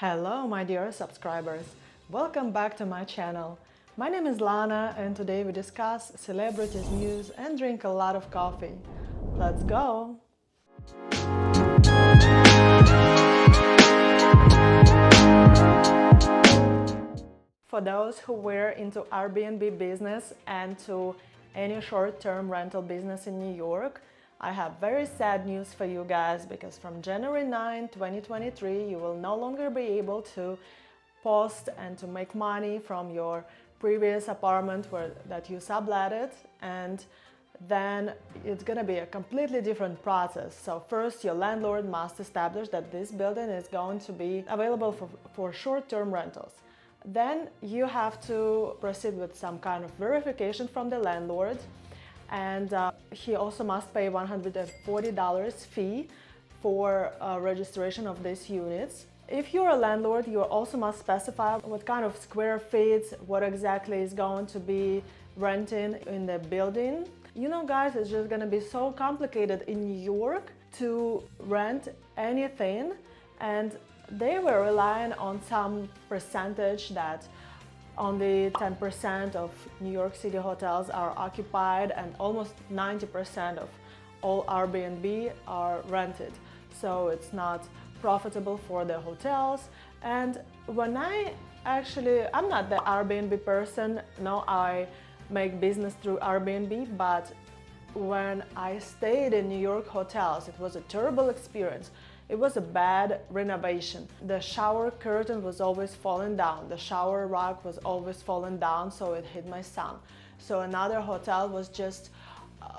Hello my dear subscribers, welcome back to my channel. My name is Lana and today we discuss celebrities news and drink a lot of coffee. Let's go! For those who were into Airbnb business and to any short-term rental business in New York, I have very sad news for you guys because from January 9, 2023, you will no longer be able to post and to make money from your previous apartment that you subletted, and then it's going to be a completely different process. So first, your landlord must establish that this building is going to be available for short-term rentals. Then you have to proceed with some kind of verification from the landlord, and he also must pay $140 fee for registration of these units. If you're a landlord, you also must specify what kind of square feet, what exactly is going to be renting in the building. You know guys, it's just gonna be so complicated in New York to rent anything, and they were relying on some percentage that only 10% of New York City hotels are occupied and almost 90% of all Airbnb are rented. So it's not profitable for the hotels. And when I'm not the Airbnb person, no, I make business through Airbnb, but when I stayed in New York hotels, it was a terrible experience. It was a bad renovation. The shower curtain was always falling down. The shower rug was always falling down, so it hit my son. So another hotel was just,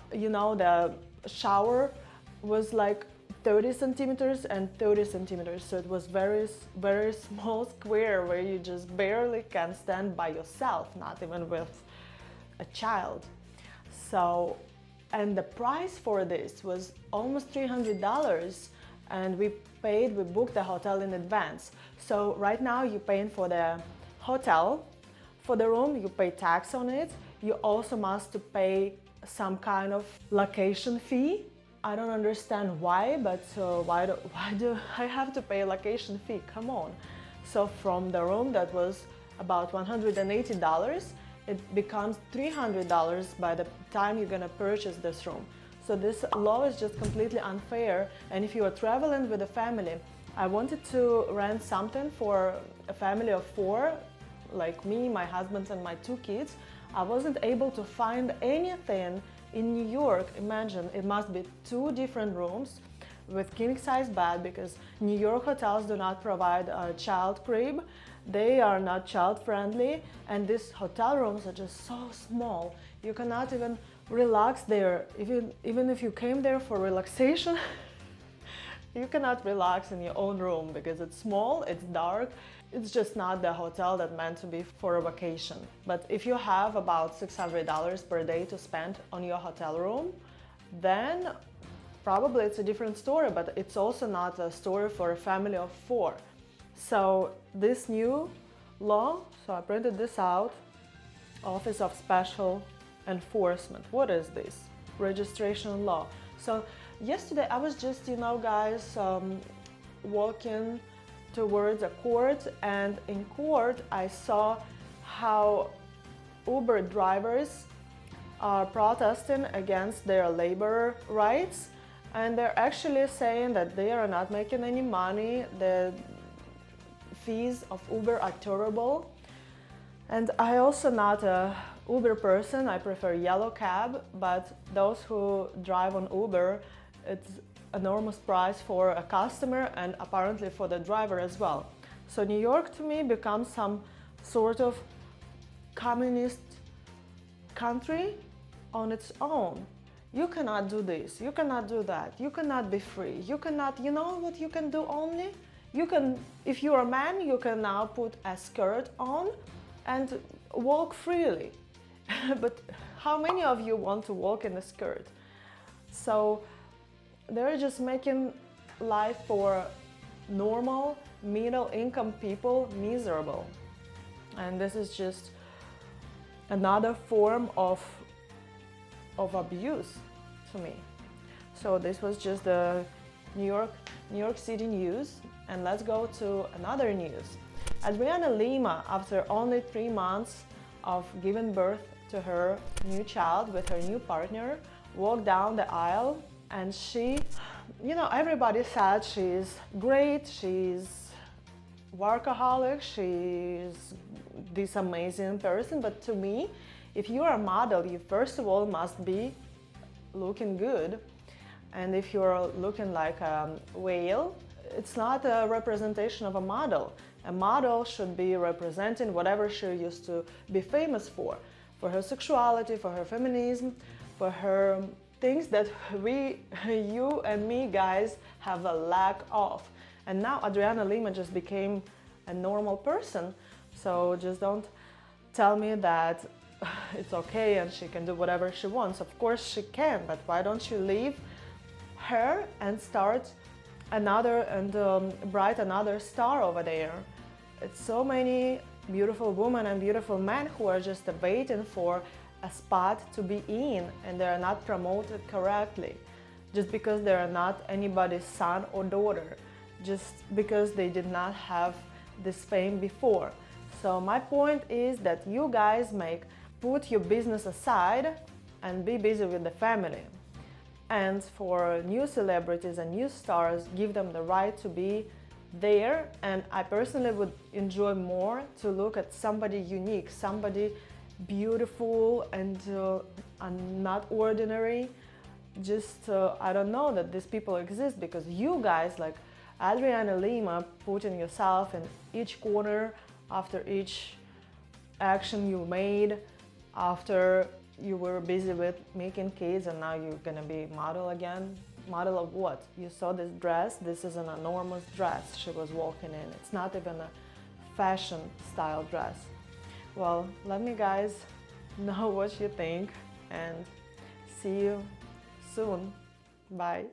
the shower was like 30 centimeters and 30 centimeters. So it was very, very small square where you just barely can stand by yourself, not even with a child. So, and the price for this was almost $300. And we booked the hotel in advance. So right now you're paying for the hotel, for the room, you pay tax on it. You also must pay some kind of location fee. I don't understand why, but why do I have to pay a location fee? Come on. So from the room that was about $180, it becomes $300 by the time you're gonna purchase this room. So this law is just completely unfair. And if you are traveling with a family, I wanted to rent something for a family of 4, like me, my husband and my 2 kids. I wasn't able to find anything in New York. Imagine, it must be 2 different rooms with king-size bed because New York hotels do not provide a child crib. They are not child-friendly, and these hotel rooms are just so small. You cannot even relax there. Even if you came there for relaxation, you cannot relax in your own room because it's small, it's dark. It's just not the hotel that's meant to be for a vacation. But if you have about $600 per day to spend on your hotel room, then probably it's a different story, but it's also not a story for a family of 4. So this new law, so I printed this out, Office of Special Enforcement. What is this? Registration law. So yesterday I was just, guys, walking towards a court, and in court I saw how Uber drivers are protesting against their labor rights, and they're actually saying that they are not making any money. The fees of Uber are terrible. And I also not a Uber person, I prefer yellow cab, but those who drive on Uber, it's enormous price for a customer and apparently for the driver as well. So New York to me becomes some sort of communist country on its own. You cannot do this, you cannot do that, you cannot be free, you cannot, you know what you can do only? You can, if you're a man, you can now put a skirt on and walk freely. But how many of you want to walk in a skirt? So they're just making life for normal middle income people miserable. And this is just another form of abuse to me. So this was just the New York City news. And let's go to another news. Adriana Lima, after only 3 months of giving birth to her new child with her new partner, walked down the aisle, and she, everybody said she's great, she's workaholic, she's this amazing person. But to me, if you're a model, you first of all must be looking good. And if you're looking like a whale, it's not a representation of a model. A model should be representing whatever she used to be famous for her sexuality, for her feminism, for her things that you and me guys have a lack of. And now Adriana Lima just became a normal person. So just don't tell me that it's okay and she can do whatever she wants. Of course she can, but why don't you leave her and start another and bright another star over there? It's so many beautiful women and beautiful men who are just waiting for a spot to be in, and they're not promoted correctly just because they're not anybody's son or daughter, just because they did not have this fame before. So my point is that you guys put your business aside and be busy with the family. And for new celebrities and new stars, give them the right to be there. And I personally would enjoy more to look at somebody unique, somebody beautiful and not ordinary. Just I don't know that these people exist, because you guys like Adriana Lima putting yourself in each corner after each action you made, after you were busy with making kids, and now you're gonna be model again. Model of what? You saw this dress, this is an enormous dress she was walking in. It's not even a fashion style dress. Well, let me guys know what you think, and see you soon. Bye.